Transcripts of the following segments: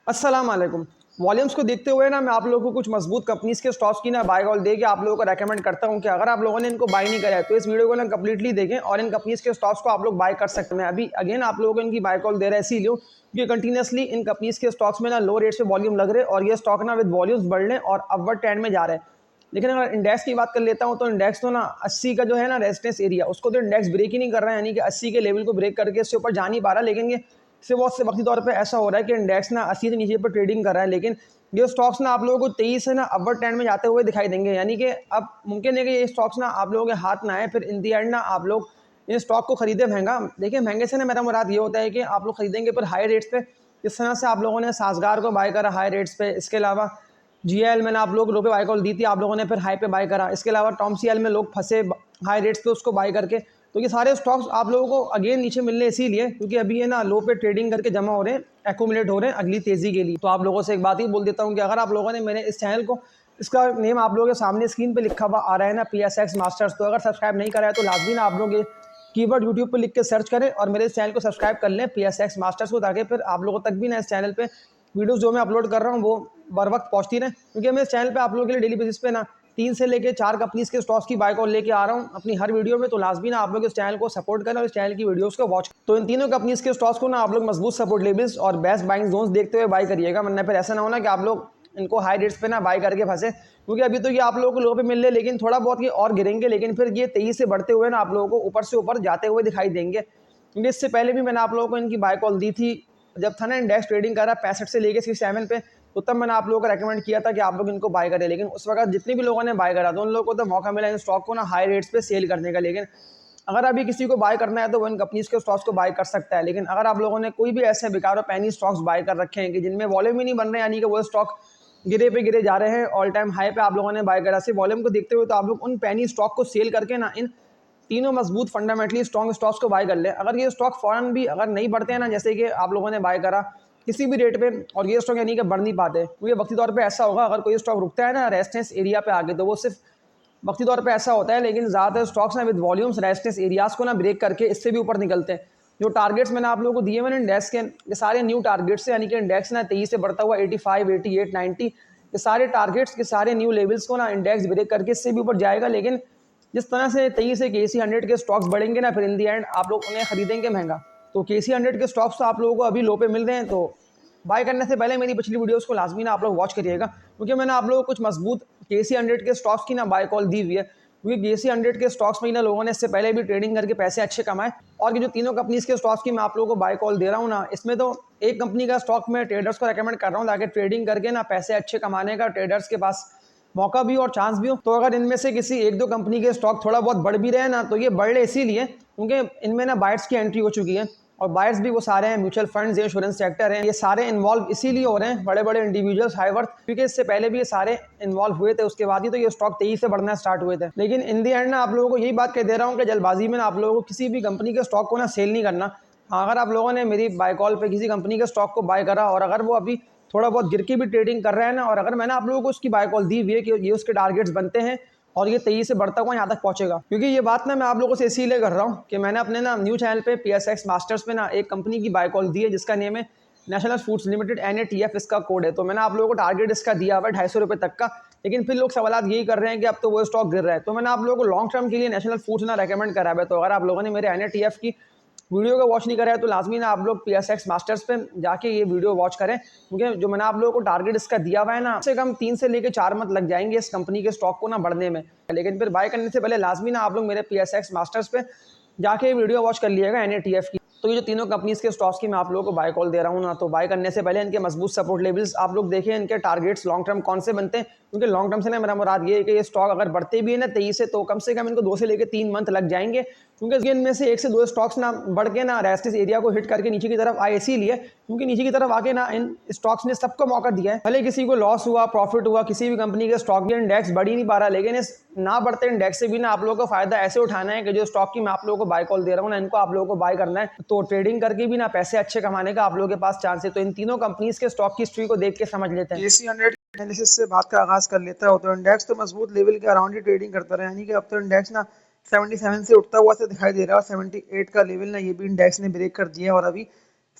अस्सलाम वालेकुम। वॉल्यूम्स को देखते हुए ना मैं आप लोगों को कुछ मजबूत कंपनीज़ के स्टॉक्स की ना बाय कॉल दे के आप लोगों को रेकमेंड करता हूँ कि अगर आप लोगों ने इनको बाय नहीं करा है तो इस वीडियो को ना कंप्लीटली देखें और इन कंपनीज़ के स्टॉक्स को आप लोग बाय कर सकते हैं। अभी अगेन आप लोगों को इनकी बाय कॉल दे रहा है इसीलिए क्योंकि कंटिन्यूसली इन कंपनीज़ के स्टॉक्स में ना लो रेट से वॉल्यूम लग रहे और ये स्टॉक ना विद वॉल्यूम्स बढ़ रहे और अपवर्ड ट्रेंड में जा रहे हैं। लेकिन अगर इंडेक्स की बात कर लेता हूँ तो इंडेक्स तो ना 80 का जो है ना रेजिस्टेंस एरिया उसको तो इंडेक्स ब्रेक ही नहीं कर रहा है, यानी कि 80 के लेवल को ब्रेक करके इससे ऊपर जा नहीं पा रहा। लेकिन ये से बहुत से वक्ती तौर पे ऐसा हो रहा है कि इंडेक्स ना 80 से नीचे पर ट्रेडिंग कर रहा है, लेकिन ये स्टॉक्स ना आप लोगों को 23 से ना अपवर्ड ट्रेंड में जाते हुए दिखाई देंगे। यानी कि अब मुमकिन है कि ये स्टॉक्स ना आप लोगों के हाथ ना आए, फिर इन दी एंड ना आप लोग इन स्टॉक को खरीदे महंगा। देखिए महंगे से ना मेरा मुराद ये होता है कि आप लोग खरीदेंगे पर हाई रेट्स पे, जिस तरह से आप लोगों ने साजगार को बाय करा हाई रेट्स पे। इसके अलावा जीएल मैंने आप लोग लो पे बाय कॉल दी थी, आप लोगों ने फिर हाई पे बाय करा। इसके अलावा टॉम सीएल में लोग फंसे हाई रेट्स पे उसको बाय करके। तो ये सारे स्टॉक्स आप लोगों को अगेन नीचे मिलने इसीलिए क्योंकि अभी ये ना लो पे ट्रेडिंग करके जमा हो रहे हैं, एक्यूमुलेट हो रहे हैं अगली तेजी के लिए। तो आप लोगों से एक बात ही बोल देता हूँ कि अगर आप लोगों ने मेरे इस चैनल को, इसका नेम आप लोगों के सामने स्क्रीन पे लिखा हुआ आ रहा है ना, PSX मास्टर्स, तो अगर सब्सक्राइब नहीं करा है तो लाजमी ना आप लोग ये कीवर्ड यूट्यूब पे लिख के सर्च करें और मेरे इस चैनल को सब्सक्राइब कर लें PSX मास्टर्स को, ताकि फिर आप लोगों तक भी ना इस चैनल पे वीडियोस जो मैं अपलोड कर रहा हूँ वो बर वक्त पहुँचती रहें। क्योंकि मैं इस चैनल पे आप लोगों के लिए डेली बेसिस पे ना 3 से लेके 4 कंपनीज़ के स्टॉक्स की बाय कॉल लेके आ रहा हूँ अपनी हर वीडियो में। तो लाजमी ना आप लोग इस चैनल को सपोर्ट करें और इस चैनल की वीडियोस को वॉच। तो इन तीनों कंपनीज़ के स्टॉक्स को ना आप लोग मजबूत सपोर्ट लेवल्स और बेस्ट बाइंग जोन्स देखते हुए बाय करिएगा, वरना फिर ऐसा ना होना कि आप लोग इनको हाई रेट्स पे ना बाय करके फंसे। क्योंकि अभी तो ये आप लोगों को लो पे मिल रहे, लेकिन थोड़ा बहुत ये और गिरेंगे, लेकिन फिर ये तेजी से बढ़ते हुए ना आप लोगों को ऊपर से ऊपर जाते हुए दिखाई देंगे। क्योंकि इससे पहले भी मैंने आप लोगों को इनकी बाय कॉल दी थी जब था ना इंडेक्स ट्रेडिंग कर रहा 65 से लेके 67 पे, तो तब मैंने आप लोगों को रेकमेंड किया था कि आप लोग इनको बाय करें। लेकिन उस वक्त जितने भी लोगों ने बाय करा तो उन लोगों को तो मौका मिला इन स्टॉक को ना हाई रेट्स पे सेल करने का। लेकिन अगर अभी किसी को बाय करना है तो वो इन कंपनीज के स्टॉक्स को बाय कर सकता है। लेकिन अगर आप लोगों ने कोई भी ऐसे बेकार और पैनी स्टॉक्स बाय कर रखे हैं कि जिनमें वॉल्यूम ही नहीं बन रहे, यानी कि वो स्टॉक गिरे पे गिरे जा रहे हैं, ऑल टाइम हाई पे आप लोगों ने बाय करा, सिर्फ वॉल्यूम को देखते हुए, तो आप लोग उन पैनी स्टॉक को सेल करके ना इन तीनों मजबूत फंडामेंटली स्ट्रॉन्ग स्टॉक्स को बाय कर ले। अगर ये स्टॉक फौरन भी अगर नहीं बढ़ते हैं ना, जैसे कि आप लोगों ने बाय करा किसी भी रेट पे और ये स्टॉक यानी कि बढ़ नहीं पाते, क्योंकि वक्ती तौर पे ऐसा होगा अगर कोई स्टॉक रुकता है ना रेजिस्टेंस एरिया पे आगे, तो वो सिर्फ वक्ती तौर पे ऐसा होता है। लेकिन ज़्यादातर स्टॉक्स ना विद वॉल्यूम्स रेजिस्टेंस एरियाज को ना ब्रेक करके इससे भी ऊपर निकलते हैं। जो टारगेट्स मैंने आप लोगों को दिए मैंने इंडेक्स के, ये सारे न्यू टारगेट्स है, यानी कि इंडेक्स ना 23 से बढ़ता हुआ 85, 88, 90, ये सारे टारगेट्स के सारे न्यू लेवल्स को ना इंडेक्स ब्रेक करके इससे भी ऊपर जाएगा। लेकिन जिस तरह से 23 से KC 100 के स्टॉक्स बढ़ेंगे ना, फिर इन दी एंड आप लोग उन्हें खरीदेंगे महंगा। तो KC 100 के स्टॉक्स तो आप लोगों को अभी लो पे मिल रहे हैं, तो बाय करने से पहले मेरी पिछली वीडियोस को लाजमी ना आप लोग वॉच करिएगा, क्योंकि मैंने आप लोगों को कुछ मजबूत KC 100 के स्टॉक्स की ना बाय कॉल दी हुई है। क्योंकि KC 100 के स्टॉक्स में ना लोगों ने इससे पहले भी ट्रेडिंग करके पैसे अच्छे कमाए। और ये जो तीनों कंपनीज के स्टॉक्स की मैं आप लोगों को बाय कॉल दे रहा हूँ ना, इसमें तो एक कंपनी का स्टॉक मैं ट्रेडर्स को रेकमेंड कर रहा हूँ ताकि ट्रेडिंग करके ना पैसे अच्छे कमाने का ट्रेडर्स के पास मौका भी और चांस भी हो। तो अगर इनमें से किसी एक दो कंपनी के स्टॉक थोड़ा बहुत बढ़ भी रहे ना, तो ये बढ़ रहे इसीलिए क्योंकि इनमें ना बायर्स की एंट्री हो चुकी है। और बायर्स भी वो सारे हैं म्यूचुअल फंड्स, इंश्योरेंस सेक्टर हैं, ये सारे इन्वॉल्व इसीलिए हो रहे हैं, बड़े बड़े इंडिविजुअल्स हाई वर्थ, क्योंकि इससे पहले भी ये सारे इन्वॉल्व हुए थे, उसके बाद ही तो ये स्टॉक तेजी से बढ़ना स्टार्ट हुए थे। लेकिन इन दी एंड ना आप लोगों को यही बात कह दे रहा हूँ कि जल्दबाजी में ना आप लोगों को किसी भी कंपनी के स्टॉक को ना सेल नहीं करना। हाँ, अगर आप लोगों ने मेरी बाय कॉल पे किसी कंपनी के स्टॉक को बाय करा और अगर वो अभी थोड़ा बहुत गिर के भी ट्रेडिंग कर रहा है ना, और अगर मैंने आप लोगों को उसकी बाय कॉल दी हुई है कि ये उसके टारगेट्स बनते हैं और ये तेजी से बढ़ता हुआ यहाँ तक पहुंचेगा, क्योंकि ये बात ना मैं आप लोगों से इसीलिए कर रहा हूँ कि मैंने अपने ना न्यू चैनल पे PSX मास्टर्स पे ना एक कंपनी की बाय कॉल दी है जिसका नेम है नेशनल फूड्स लिमिटेड, NATF इसका कोड है। तो मैंने आप लोगों को टारगेट इसका दिया हुआ है 250 रुपये तक का। लेकिन फिर लोग सवाल यही कर रहे हैं कि अब तो वो स्टॉक गिर रहा है, तो मैंने आप लोगों को लॉन्ग टर्म के लिए नेशनल फूड्स ना रेकमेंड करा है। तो अगर आप लोगों ने मेरे NATF की वीडियो को वॉच नहीं करा है तो लाजमी ना आप लोग PSX मास्टर्स पे जाके ये वीडियो वॉच करें, क्योंकि जो मैंने आप लोगों को टारगेट इसका दिया हुआ है ना, कम से कम 3 से लेकर 4 मंथ लग जाएंगे इस कंपनी के स्टॉक को ना बढ़ने में। लेकिन फिर बाय करने से पहले लाजमी ना आप लोग मेरे PSX मास्टर्स पे जाके वीडियो वॉच कर लिएगा NATF की। तो ये जो तीनों कंपनीज के स्टॉक्स की मैं आप लोगों को बाय कॉल दे रहा हूँ ना, तो बाय करने से पहले इनके मजबूत सपोर्ट लेवल्स आप लोग देखें, इनके टारगेट्स लॉन्ग टर्म कौन से बनते हैं। क्योंकि लॉन्ग टर्म से ना मेरा मुराद ये है कि ये स्टॉक अगर बढ़ते भी है ना 23 से, तो कम से कम इनको 2 से लेकर 3 मंथ लग जाएंगे, क्योंकि इनमें से 1 से 2 स्टॉक्स ना बढ़ के ना रेजिस्टेंस एरिया को हिट करके नीचे की तरफ आए, इसीलिए क्योंकि नीचे की तरफ आके ना इन स्टॉक्स ने सबको मौका दिया है। भले किसी को लॉस हुआ प्रॉफिट हुआ, किसी भी कंपनी के स्टॉक के इंडेक्स बढ़ ही नहीं पा रहा, लेकिन इस ना बढ़ते इंडेक्स से भी ना आप लोगों को फायदा ऐसे उठाना है कि जो स्टॉक की मैं आप लोगों को बाय कॉल दे रहा हूँ ना, इनको आप लोगों को बाय करना है, तो ट्रेडिंग करके भी ना पैसे अच्छे कमाने का आप लोगों के पास चांस है। तो इन तीनों कंपनीज के स्टॉक की हिस्ट्री को देख के समझ लेते हैं। KC 100 एनालिसिस से बात का आगाज कर लेता है। तो इंडेक्स तो मजबूत लेवल के अराउंड ही ट्रेडिंग करता रहा, यानी कि अब तो इंडेक्स ना 77 से उठता हुआ से दिखाई दे रहा है और 78 का लेवल ना ये भी इंडेक्स ने ब्रेक कर दिया है और अभी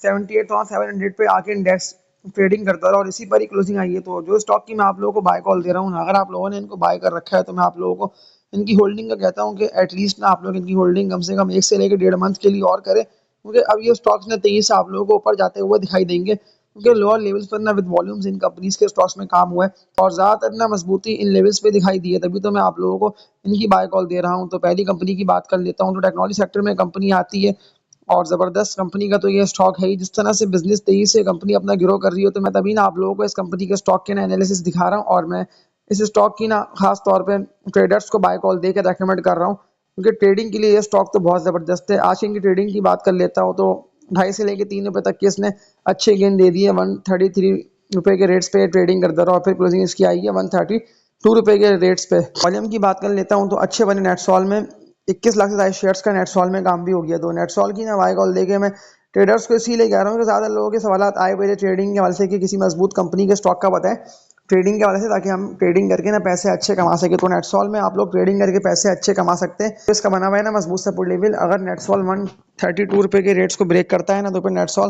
78,700 पे आके इंडेक्स ट्रेडिंग करता रहा और इसी पर ही क्लोजिंग आई है। तो जो स्टॉक की मैं आप लोगों को बाय कॉल दे रहा हूँ ना, अगर आप लोगों ने इनको बाय कर रखा है तो मैं आप लोगों को इनकी होल्डिंग का कहता हूँ कि एटलीस्ट ना आप लोग इनकी होल्डिंग कम से कम 1 से लेकर 1.5 मंथ के लिए और करें, क्योंकि अब ये स्टॉक्स ना तेजी से आप लोगों को ऊपर जाते हुए दिखाई देंगे, क्योंकि लोअर लेवल्स पर ना विद वॉल्यूम्स इन कंपनीज के स्टॉक्स में काम हुआ है और ज़्यादातर ना मजबूती इन लेवल्स पे दिखाई दी है, तभी तो मैं आप लोगों को इनकी बाय कॉल दे रहा हूँ। तो पहली कंपनी की बात कर लेता हूँ, तो टेक्नोलॉजी सेक्टर में कंपनी आती है और ज़बरदस्त कंपनी का तो ये स्टॉक है ही। जिस तरह से बिजनेस तेजी से कंपनी अपना ग्रो कर रही हो, तो मैं तभी ना आप लोगों को इस कंपनी के स्टॉक के ना एनालिसिस दिखा रहा हूँ और मैं इस स्टॉक की ना खास तौर पे ट्रेडर्स को बाय कॉल दे के रेकमेंड कर रहा हूँ, क्योंकि ट्रेडिंग के लिए ये स्टॉक तो बहुत ज़बरदस्त है। आज की इनकी ट्रेडिंग की बात कर लेता हूँ, तो 2.5 से लेके 3 रुपए तक के इसने अच्छे गेन दे दिए। 133 रुपए के रेट्स पे ट्रेडिंग करता रहा और फिर क्लोजिंग इसकी आई है 132 रुपए के रेट्स पे। वॉल्यूम की बात कर लेता हूँ, तो अच्छे बने नेटसॉल में 21 लाख से ज़्यादा शेयर्स का नेटसॉल में काम भी हो गया। तो नेटसॉल की ना बाय कॉल देके मैं ट्रेडर्स को इसीलिए कह रहा हूँ कि ज़्यादा लोगों के सवाल आए हुए थे ट्रेडिंग के हवाले से कि किसी मजबूत कंपनी के स्टॉक का बताएं ट्रेडिंग के हवाले से, ताकि हम ट्रेडिंग करके ना पैसे अच्छे कमा सके। तो नेटसॉल में आप लोग ट्रेडिंग करके पैसे अच्छे कमा सकते हैं। तो इसका बना हुआ है ना मजबूत सपोर्ट लेवल, अगर नेटसॉल 132 रुपए के रेट्स को ब्रेक करता है ना, तो फिर नेटसॉल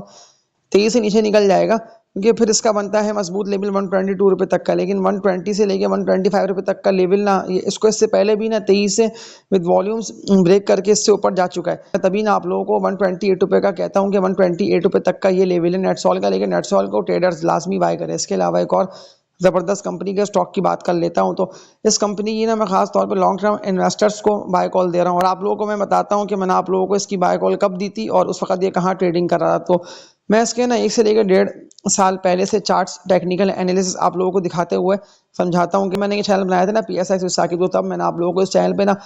तेजी से नीचे निकल जाएगा, क्योंकि फिर इसका बनता है मजबूत लेवल 122 रुपए तक का। लेकिन 120 से लेके 125 रुपए तक का लेवल ना, ये इसको इससे पहले भी ना तेजी से विद वॉल्यूम्स ब्रेक करके इससे ऊपर जा चुका है। तभी ना आप लोगों को 128 रुपए का कहता हूँ कि 128 रुपए तक का ये लेवल है नेटसॉल का। लेकिन नेटसॉल को ट्रेडर्स लाजमी बाय करें। इसके अलावा एक और ज़बरदस्त कंपनी के स्टॉक की बात कर लेता हूँ, तो इस कंपनी की ना मैं खास तौर पे लॉन्ग टर्म इन्वेस्टर्स को बाय कॉल दे रहा हूँ और आप लोगों को मैं बताता हूँ कि मैंने आप लोगों को इसकी बाय कॉल कब दी थी और उस वक्त ये कहाँ ट्रेडिंग कर रहा था। तो मैं इसके ना 1 से लेकर 1.5 साल पहले से चार्ट्स टेक्निकल एनालिसिस आप लोगों को दिखाते हुए समझाता हूँ कि मैंने ये चैनल बनाया था ना PSI विसाखी, तो तब मैंने आप लोगों को इस चैनल पे ना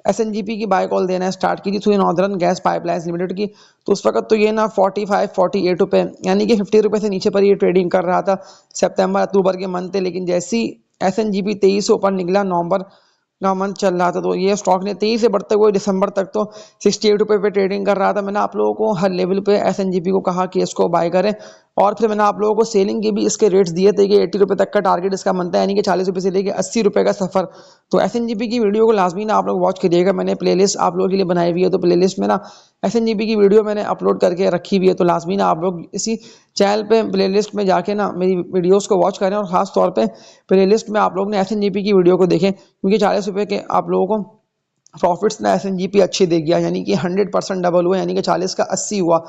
SNGP की बाय कॉल देना स्टार्ट की थी through northern gas pipelines limited की। तो उस वक्त तो ये ना 45-48 रुपए यानी कि 50 रुपए से नीचे पर ये ट्रेडिंग कर रहा था सितंबर अक्टूबर के मंथ थे। लेकिन जैसी SNGP 23 से ऊपर निकला, नवंबर का मंथ चल रहा था, तो ये स्टॉक ने 23 से बढ़ते हुए दिसंबर तक तो 68 रुपए पे ट्रेडिंग कर रहा था। मैंने आप लोगों को हर लेवल पे SNGP को कहा कि इसको बाय करें और फिर मैंने आप लोगों को सेलिंग के भी इसके रेट्स दिए थे कि 80 रुपए तक का टारगेट इसका बनता है, यानी कि 40 रुपए से लेकर 80 रुपए का सफर। तो SNGP की वीडियो को लाजमी ना आप लोग वॉच करिएगा। मैंने प्लेलिस्ट आप लोगों के लिए बनाई हुई है, तो प्लेलिस्ट में ना SNGP की वीडियो मैंने अपलोड करके रखी हुई है। तो लाजमी ना आप लोग इसी चैनल पे प्लेलिस्ट में जाके ना मेरी वीडियोस को वॉच करें और खास तौर पे प्लेलिस्ट में आप लोग ने SNGP की वीडियो को देखें, क्योंकि 40 रुपए के आप लोगों को प्रॉफिट्स ना SNGP अच्छे दे गया, यानी कि 100% डबल हुआ, यानी कि 40 का 80 हुआ।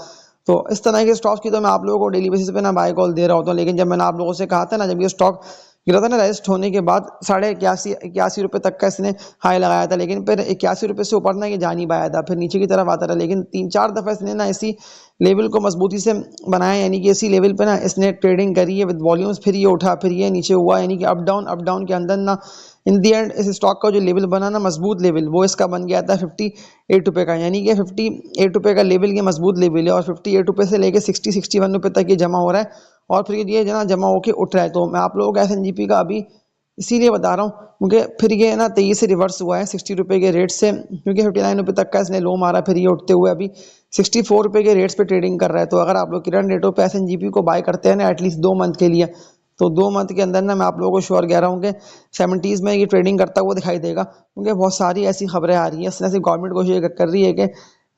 तो इस तरह के स्टॉक्स की तो मैं आप लोगों को डेली बेसिस पे ना बाय कॉल दे रहा होता हूँ। लेकिन जब मैंने आप लोगों से कहा था ना, जब ये स्टॉक गिरा था ना रजिस्ट होने के बाद 81 रुपए तक का इसने हाई लगाया था, लेकिन फिर 81 रुपए से ऊपर ना ये जा नहीं पाया था, फिर नीचे की तरफ आता रहा। लेकिन 3-4 दफा इसने ना इसी लेवल को मजबूती से बनाया, यानी कि इसी लेवल पे ना इसने ट्रेडिंग करी है विद वॉल्यूम्स, फिर ये उठा फिर ये नीचे हुआ, यानी कि अप डाउन के अंदर ना इन दी एंड इस स्टॉक का जो लेवल बना ना मजबूत लेवल, वो इसका बन गया था 58 रुपए का, यानी कि 58 रुपए का लेवल ये मजबूत लेवल है और 58 रुपए से लेके 60-61 रुपए तक ये जमा हो रहा है और फिर ये जना जमा होके उठ रहा है। तो मैं आप लोगों को SNGP का अभी इसीलिए बता रहा हूँ क्योंकि फिर ये ना 23 से रिवर्स हुआ है 60 रुपए के रेट से, क्योंकि 59 रुपए तक का इसने लो मारा, फिर ये उठते हुए अभी 64 रुपए के रेट्स पे ट्रेडिंग कर रहा है। तो अगर आप लोग करंट रेटों पे SNGP को बाय करते हैं ना एटलीस्ट 2 मंथ के लिए, तो 2 मंथ के अंदर ना मैं आप लोगों को श्योर कह रहा हूँ कि 70s में ये ट्रेडिंग करता हुआ दिखाई देगा, क्योंकि बहुत सारी ऐसी खबरें आ रही हैं। इस तरह से गवर्नमेंट कोशिश कर रही है कि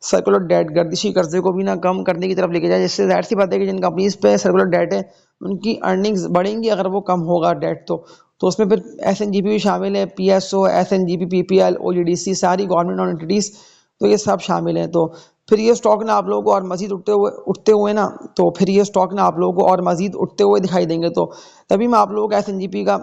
सर्कुलर डेट गर्दिशी कर्जे को भी ना कम करने की तरफ लेके जाए, जिससे जाहिर सी बात है कि जिन कंपनीज पे सर्कुलर डेट है उनकी अर्निंग्स बढ़ेंगी अगर वो कम होगा डेट। तो उसमें फिर SNGP भी शामिल है, PSO, SNGP, PPL, OGDC, सारी गवर्नमेंट और एंटिटीज, तो ये सब शामिल हैं। तो फिर ये स्टॉक ना आप लोगों को और मजीद उठते हुए ना, तो फिर ये स्टॉक ना आप लोगों को और मजीद उठते हुए दिखाई देंगे। तो तभी मैं आप लोगों को SNGP का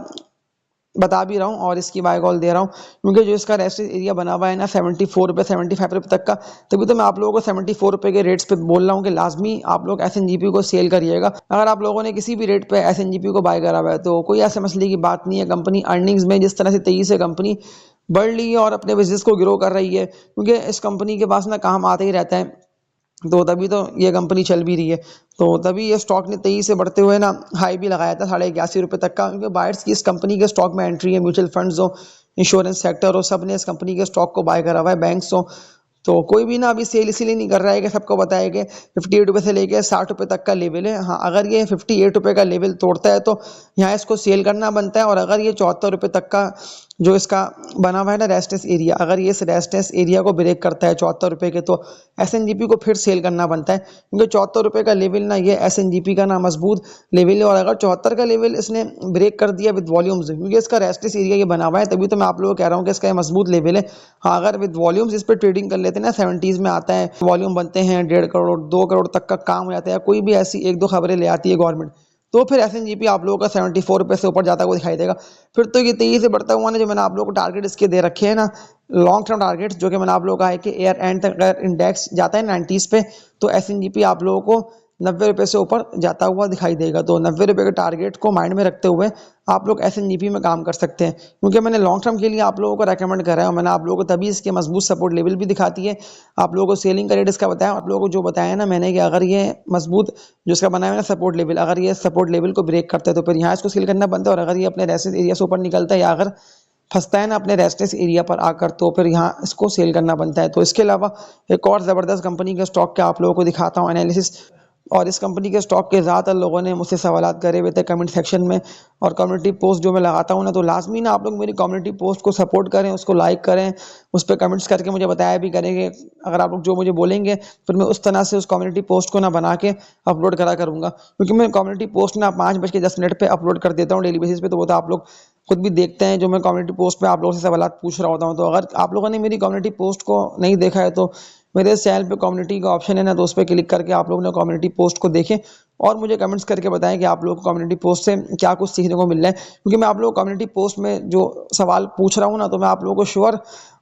बता भी रहा हूँ और इसकी बाय कॉल दे रहा हूँ, क्योंकि जो इसका रेस्टिंग एरिया बना हुआ है ना 74 रुपये 75 रुपये तक का, तभी तो मैं आप लोगों को 74 रुपये के रेट्स पे बोल रहा हूँ कि लाजमी आप लोग SNGP को सेल करिएगा। अगर आप लोगों ने किसी भी रेट पे SNGP को बाय करा हुआ है तो कोई ऐसे मसले की बात नहीं है। कंपनी अर्निंग्स में जिस तरह से तेजी से कंपनी बढ़ रही है और अपने बिजनेस को ग्रो कर रही है, क्योंकि इस कंपनी के पास ना काम आता ही रहता है, तो तभी तो ये कंपनी चल भी रही है। तो तभी ये स्टॉक ने तेजी से बढ़ते हुए ना हाई भी लगाया था 81 रुपये तक का, क्योंकि बायर्स की इस कंपनी के स्टॉक में एंट्री है, म्यूचुअल फंड्स हो, इंश्योरेंस सेक्टर हो, सब ने इस कंपनी के स्टॉक को बाय करा हुआ है, बैंक्स हो। तो कोई भी ना अभी सेल इसीलिए नहीं कर रहा है कि सबको बताया कि 58 रुपये से लेकर 60 रुपये तक का लेवल है। हाँ, अगर ये 58 रुपये का लेवल तोड़ता है तो यहाँ इसको सेल करना बनता है, और अगर ये 74 रुपये तक का जो इसका बना हुआ है ना रेस्टेस एरिया, अगर ये इस रेस्टेस एरिया को ब्रेक करता है 74 रुपये के, तो एसएनजीपी को फिर सेल करना बनता है, क्योंकि 74 रुपये का लेवल ना ये एसएनजीपी का ना मजबूत लेवल है। और अगर 74 का लेवल इसने ब्रेक कर दिया विद वॉल्यूम्स, क्योंकि इसका रेस्टेस एरिया ये बना हुआ है, तभी तो मैं आप लोगों को कह रहा हूँ कि इसका ये मजबूत लेवल है। हाँ, अगर विद वॉल्यूम्स इस पर ट्रेडिंग कर लेते हैं ना, 70s में आता है, वॉल्यूम बनते हैं 1.5 करोड़ 2 करोड़ तक का काम हो जाता है, कोई भी ऐसी एक दो खबरें ले आती है गवर्नमेंट, तो फिर एसएनजीपी आप लोगों का 74 रुपये से ऊपर जाता हुआ दिखाई देगा। फिर तो ये तेजी से बढ़ता हुआ ना, जो मैंने आप लोगों को टारगेट इसके दे रखे हैं ना, लॉन्ग टर्म टारगेट्स, जो कि मैंने आप लोगों का है कि एयर एंड तक अगर इंडेक्स जाता है 90s पे, तो एसएनजीपी आप लोगों को 90 रुपये से ऊपर जाता हुआ दिखाई देगा। तो 90 रुपये के टारगेट को माइंड में रखते हुए आप लोग एसएनजीपी में काम कर सकते हैं, क्योंकि मैंने लॉन्ग टर्म के लिए आप लोगों को रेकमेंड करा है, और मैंने आप लोगों को तभी इसके मजबूत सपोर्ट लेवल भी दिखाती है, आप लोगों को सेलिंग का रेट इसका बताया, आप लोगों को जो बताया ना मैंने कि अगर ये मजबूत जो इसका बनाया है ना सपोर्ट लेवल, अगर ये सपोर्ट लेवल को ब्रेक करता है तो फिर यहाँ इसको सेल करना बनता है, और अगर ये अपने रेस्टेस एरिया से ऊपर निकलता है या अगर फंसता है ना अपने रेस्टेस एरिया पर आकर, तो फिर यहाँ इसको सेल करना बनता है। तो इसके अलावा एक और ज़बरदस्त कंपनी के स्टॉक के आप लोगों को दिखाता हूँ एनालिसिस, और इस कंपनी के स्टॉक के ज़्यादातर लोगों ने मुझसे सवालात करे हुए थे कमेंट सेक्शन में, और कम्युनिटी पोस्ट जो मैं लगाता हूँ ना, तो लाजमी ना आप लोग मेरी कम्युनिटी पोस्ट को सपोर्ट करें, उसको लाइक करें, उस पर कमेंट्स करके मुझे बताया भी करेंगे। अगर आप लोग जो मुझे बोलेंगे फिर मैं उस तरह से उस कम्युनिटी पोस्ट को ना बना के अपलोड करा करूँगा, क्योंकि मैं कम्युनिटी पोस्ट ना 5:10 पे अपलोड कर देता हूँ डेली बेसिस पे, तो वो तो आप लोग खुद भी देखते हैं, जो मैं कम्युनिटी पोस्ट पे आप लोगों से सवालात पूछ रहा होता हूँ। तो अगर आप लोगों ने मेरी कम्युनिटी पोस्ट को नहीं देखा है, तो मेरे इस चैनल पे कम्युनिटी का ऑप्शन है ना, तो उस पर क्लिक करके आप लोगों ने कम्युनिटी पोस्ट को देखें, और मुझे कमेंट्स करके बताएं कि आप लोगों को कम्युनिटी पोस्ट से क्या कुछ सीखने को मिल रहा है, क्योंकि मैं आप लोगों को कम्युनिटी पोस्ट में जो सवाल पूछ रहा हूँ ना, तो मैं आप लोगों को श्योर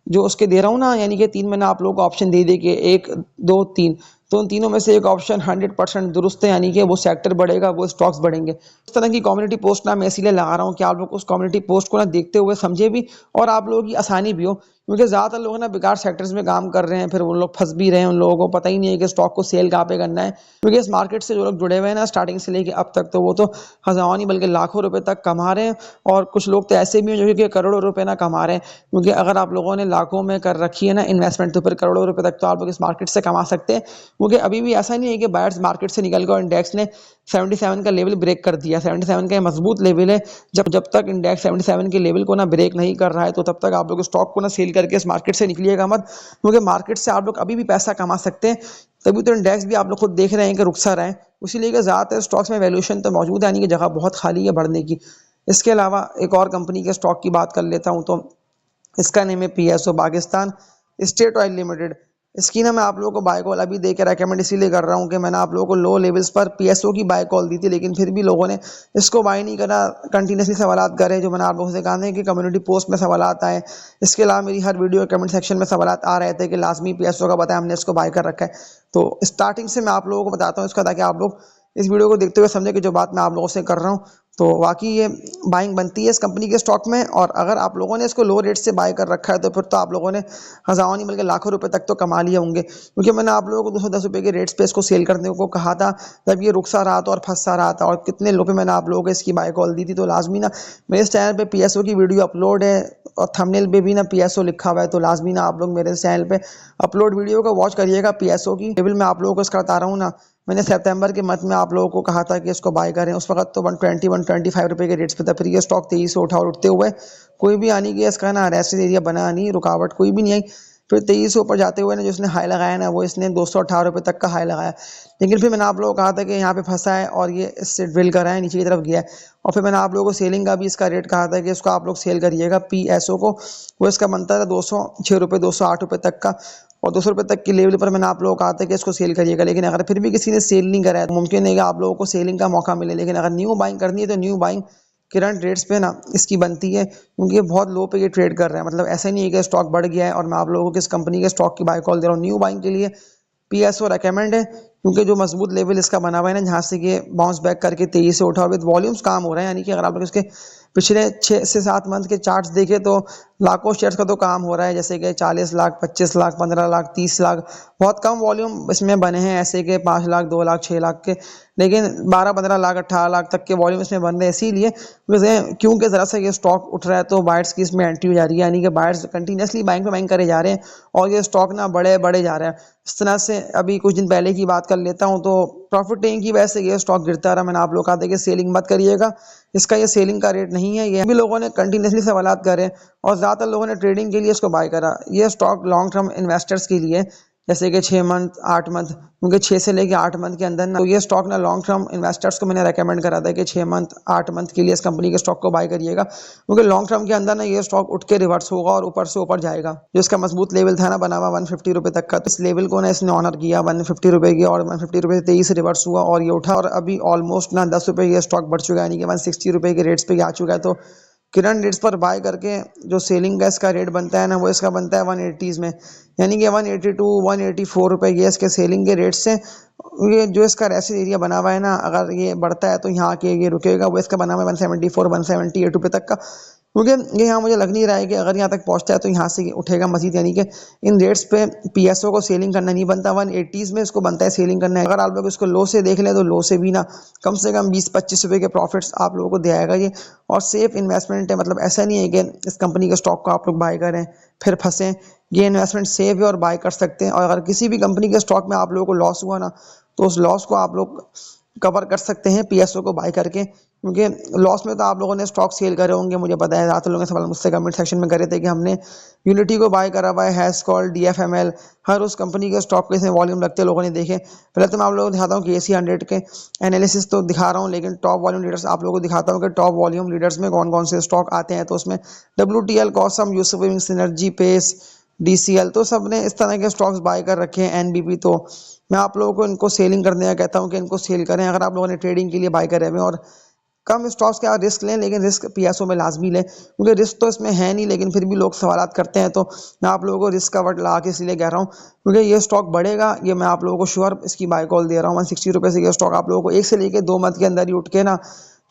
जो उसके दे रहा हूँ ना, यानी कि 3 मैंने आप लोगों को ऑप्शन दे दिए कि 1 2 3, तो उन तीनों में से एक ऑप्शन 100% दुरुस्त है, यानी कि वो सेक्टर बढ़ेगा, वो स्टॉक्स बढ़ेंगे। इस तरह की कम्युनिटी पोस्ट ना मैं इसीलिए लगा रहा हूँ कि आप लोग उस कम्युनिटी पोस्ट को ना देखते हुए समझे भी, और आप लोगों की आसानी भी हो, क्योंकि ज़्यादातर लोग ना बेकार सेक्टर्स में काम कर रहे हैं, फिर वो लोग फंस भी रहे हैं, उन लोगों को पता ही नहीं है कि स्टॉक को सेल कहाँ पे करना है, क्योंकि इस मार्केट से जो लोग जुड़े हुए हैं ना स्टार्टिंग से लेके अब तक, तो वो तो हज़ारों नहीं बल्कि लाखों रुपए तक कमा रहे हैं, और कुछ लोग तो ऐसे भी हैं जो कि करोड़ों रुपए ना कमा रहे हैं, क्योंकि अगर आप लोगों ने लाखों में कर रखी है ना इन्वेस्टमेंट, तो फिर करोड़ों रुपए तक तो आप लोग इस मार्केट से कमा सकते हैं, क्योंकि अभी भी ऐसा नहीं है कि बायर्स मार्केट से निकल कर इंडेक्स ने 77 का लेवल ब्रेक कर दिया। 77 का मजबूत लेवल है, जब जब तक इंडेक्स 77 के लेवल को ना ब्रेक नहीं कर रहा है, तो तब तक आप लोग स्टॉक को ना सेल करके इस मार्केट से निकलिएगा मत, क्योंकि मार्केट से आप लोग अभी भी पैसा कमा सकते हैं, तभी तो इंडेक्स भी आप लोग खुद देख रहे हैं कि रुक सा रहा है, इसीलिए कि ज़्यादातर स्टॉक्स में वैल्यूएशन तो मौजूद है, यानी कि जगह बहुत खाली है बढ़ने की। इसके अलावा एक और कंपनी के स्टॉक की बात कर लेता हूँ, तो इसका नेम है PSO Pakistan state oil limited. इसकी ना मैं आप लोगों को बाय कॉल अभी दे के रेकमेंड इसीलिए कर रहा हूँ कि मैंने आप लोगों को लो लेवल्स पर पीएसओ की बाय कॉल दी थी, लेकिन फिर भी लोगों ने इसको बाय नहीं करा, कंटिन्यूसली सवालात करे, जो मैंने आप लोगों से कहा था कि कम्युनिटी पोस्ट में सवालात आए, इसके अलावा मेरी हर वीडियो कमेंट सेक्शन में सवालात आ रहे थे कि लाजमी पीएसओ का बताया, हमने इसको बाय कर रखा है। तो स्टार्टिंग से मैं आप लोगों को बताता हूँ इसका, ताकि आप लोग इस वीडियो को देखते हुए समझे कि जो बात मैं आप लोगों से कर रहा हूँ, तो वाकई ये बाइंग बनती है इस कंपनी के स्टॉक में, और अगर आप लोगों ने इसको लो रेट से बाय कर रखा है, तो फिर तो आप लोगों ने हज़ारों नहीं बल्कि लाखों रुपए तक तो कमा लिए होंगे, क्योंकि मैंने आप लोगों को 210 रुपये के रेट्स पे इसको सेल करने को कहा था, जब ये रुक सा रहा था और फंस सा रहा था, और कितने लो पे मैंने आप लोगों को इसकी बाय कॉल दी थी। तो लाजमी ना मेरे इस चैनल पे पीएसओ की वीडियो अपलोड है, और थंबनेल पे भी ना पीएसओ लिखा हुआ है, तो लाजमी ना आप लोग मेरे चैनल पे अपलोड वीडियो को वॉच करिएगा। पीएसओ की टेबल मैं आप लोगों को इसका बता रहा हूँ ना, मैंने सितंबर के मंथ में आप लोगों को कहा था कि इसको बाय करें, उस वक्त तो 120-125 रुपये के रेट्स पे था, फिर ये स्टॉक तेजी से उठा और उठते हुए कोई भी आने की इसका ना रेस्ट एरिया बना नहीं, रुकावट कोई भी नहीं आई, फिर तेजी से ऊपर जाते हुए ना जो इसने हाई लगाया ना, वो इसने 218 रुपये तक का हाई लगाया, लेकिन फिर मैंने आप लोगों को कहा था कि यहाँ पे फंसा है और ये इससे ड्रिल कर रहा है, नीचे की तरफ गया है, और फिर मैंने आप लोगों को सेलिंग का भी इसका रेट कहा था कि इसको आप लोग सेल करिएगा पीएसओ को, वो इसका बनता था 206 रुपये 208 रुपये तक का, और 200 रुपये तक के लेवल पर मैंने आप लोगों को कहा था कि इसको सेल करिएगा। लेकिन अगर फिर भी किसी ने सेल नहीं करा है, तो मुमकिन है कि आप लोगों को सेलिंग का मौका मिले, लेकिन अगर न्यू बाइंग करनी है तो न्यू बाइंग करंट रेट्स पे ना इसकी बनती है, क्योंकि ये बहुत लो पे ये ट्रेड कर रहे हैं, मतलब ऐसा नहीं है कि स्टॉक बढ़ गया है और मैं आप लोगों को किस कंपनी के स्टॉक की बाय कॉल दे रहा हूँ। न्यू बाइंग के लिए पीएसओ रेकमेंड है, क्योंकि जो मजबूत लेवल इसका बना हुआ है ना, जहाँ से ये बाउंस बैक करके तेजी से उठा विद वॉल्यूम्स काम हो रहा है, यानी कि अगर आप लोग इसके पिछले 6 से 7 मंथ के चार्ट्स देखें तो लाखों शेयर्स का तो काम हो रहा है, जैसे कि 40 लाख 25 लाख 15 लाख 30 लाख, बहुत कम वॉल्यूम इसमें बने हैं ऐसे कि 5 लाख 2 लाख 6 लाख के, लेकिन 12-15 लाख 18 लाख तक के वॉल्यूम इसमें बन रहे हैं, इसीलिए क्योंकि ज़रा सा ये स्टॉक उठ रहा है तो बायर्स की इसमें एंट्री हो जा रही है, यानी कि बायर्स कंटिन्यूसली बाइंग पे बाइंग करे जा रहे हैं और ये स्टॉक ना बड़े बड़े जा रहे हैं। इस तरह से अभी कुछ दिन पहले की बात कर लेता हूँ, तो प्रॉफिट टेकिंग की वजह से ये स्टॉक गिरता रहा। मैंने आप लोग कहा था कि सेलिंग मत करिएगा, इसका ये सेलिंग का रेट नहीं है। ये भी लोगों ने कंटिन्यूसली सवालात करे और ज़्यादातर लोगों ने ट्रेडिंग के लिए इसको बाय करा। ये स्टॉक लॉन्ग टर्म इन्वेस्टर्स के लिए, जैसे कि 6 मंथ 8 मंथ, क्योंकि 6 से लेके 8 मंथ के अंदर ना, तो ये स्टॉक ना लॉन्ग टर्म इन्वेस्टर्स को मैंने रेकमेंड करा था कि 6 मंथ 8 मंथ के लिए इस कंपनी के स्टॉक को बाय करिएगा, क्योंकि लॉन्ग टर्म के अंदर ना ये स्टॉक उठ के रिवर्स होगा और ऊपर से ऊपर जाएगा। जो इसका मजबूत लेवल था ना बना हुआ 150 रुपये तक का, तो इस लेवल को ना इसने ऑनर किया 150 रुपये की, और 150 रुपये से 23 रिवर्स हुआ और ये उठा, और अभी ऑलमोस्ट ना 10 रुपये ये स्टॉक बढ़ चुका है, यानी कि 160 रुपये के रेट्स पे आ चुका है। तो करंट रेट्स पर बाय करके जो सेलिंग का इसका रेट बनता है ना, वो इसका बनता है 180s में, यानी कि 182 184 रुपये ये इसके सेलिंग के रेट से। ये जो इसका रेसिस एरिया बना हुआ है ना, अगर ये बढ़ता है तो यहाँ आके ये रुकेगा, वो इसका बना हुआ है 174 178 रुपये तक का, क्योंकि ये यहाँ मुझे लग नहीं रहा है कि अगर यहाँ तक पहुँचता है तो यहाँ से उठेगा मजीद, यानी कि इन रेट्स पे पीएसओ को सेलिंग करना नहीं बनता। 180s में इसको बनता है सेलिंग करना है। अगर आप लोग इसको लो से देख लें तो लो से भी ना कम से कम 20-25 रुपये के प्रॉफिट्स आप लोगों को दे आएगा ये, और सेफ इन्वेस्टमेंट है। मतलब ऐसा नहीं है कि इस कंपनी के स्टॉक को आप लोग बाय करें फिर फंसें, ये इन्वेस्टमेंट सेफ है और बाय कर सकते हैं। और अगर किसी भी कंपनी के स्टॉक में आप लोगों को लॉस हुआ ना, तो उस लॉस को आप लोग कवर कर सकते हैं पीएसओ को बाय करके, क्योंकि लॉस में तो आप लोगों ने स्टॉक सेल करे होंगे, मुझे पता है। ज़्यादातर लोगों ने सवाल मुझसे कमेंट सेक्शन में करे थे कि हमने यूनिटी को बाय करा हुआ है, हैस्कॉल, DFML, हर उस कंपनी के स्टॉक के इसमें वॉल्यूम लगते हैं, लोगों ने देखे। पहले तो मैं आप लोगों को दिखाता हूँ कि AC100 के एनालिसिस तो दिखा रहा हूँ, लेकिन टॉप वॉल्यूम लीडर्स आप लोगों को दिखाता हूँ कि टॉप वॉल्यूम लीडर्स में कौन कौन से स्टॉक आते हैं। तो उसमें WTL, कॉसम, यूसुफ सिनर्जी, पेस, DCL, तो सब ने इस तरह के स्टॉक्स बाय कर रखे हैं। NBP, तो मैं आप लोगों को इनको सेलिंग करने का कहता हूँ कि इनको सेल करें अगर आप लोगों ने ट्रेडिंग के लिए बाय करे हुए, और कम स्टॉक्स का रिस्क लें, लेकिन रिस्क पीएसओ में लाजमी लें, क्योंकि रिस्क तो इसमें है नहीं, लेकिन फिर भी लोग सवालात करते हैं। तो मैं आप लोगों को रिस्क का वर्ड लगा के इसलिए कह रहा हूँ, क्योंकि ये स्टॉक बढ़ेगा, ये मैं आप लोगों को श्योर इसकी बाय कॉल दे रहा हूँ। 160 रुपये से ये स्टॉक आप लोगों को 1 से लेकर 2 मंथ के अंदर ही उठ के ना,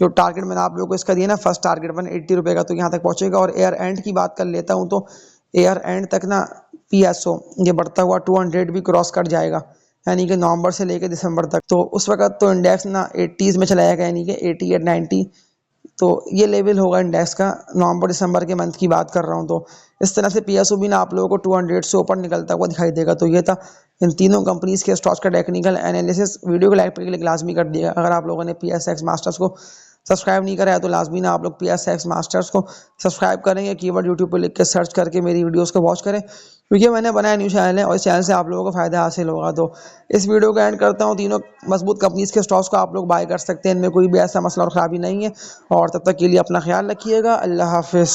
जो टारगेट मैंने आप लोगों को इसका दिया ना, फर्स्ट टारगेट 180 रुपये का, तो यहाँ तक पहुँचेगा। और एयर एंड की बात कर लेता हूँ, तो एयर एंड तक ना पीएसओ ये बढ़ता हुआ 200 भी क्रॉस कर जाएगा, यानी कि नवंबर से लेकर दिसंबर तक। तो उस वक्त तो इंडेक्स ना 80s में चला जाएगा, यानी कि 88 90, तो ये लेवल होगा इंडेक्स का। नवंबर दिसंबर के मंथ की बात कर रहा हूँ। तो इस तरह से पीएसओ भी ना आप लोगों को 200 से ऊपर निकलता हुआ दिखाई देगा। तो ये था इन तीनों कंपनीज के स्टॉक्स का टेक्निकल एनालिसिस। वीडियो को लाइक करके लाजमी कर दिया। अगर आप लोगों ने PSX मास्टर्स को सब्सक्राइब नहीं करा है तो लाजमी ना आप लोग PSX मास्टर्स को सब्सक्राइब करेंगे, कीवर्ड यूट्यूब पर लिख के सर्च करके मेरी वीडियोस को वॉच करें, क्योंकि मैंने बनाया न्यू चैनल है और इस चैनल से आप लोगों को फ़ायदा हासिल होगा। तो इस वीडियो को एंड करता हूँ। तीनों मजबूत कंपनीज के स्टॉक्स को आप लोग बाय कर सकते हैं, इनमें कोई भी ऐसा मसला और ख़राबी नहीं है। और तब तक के लिए अपना ख्याल रखिएगा। अल्लाह हाफिज़।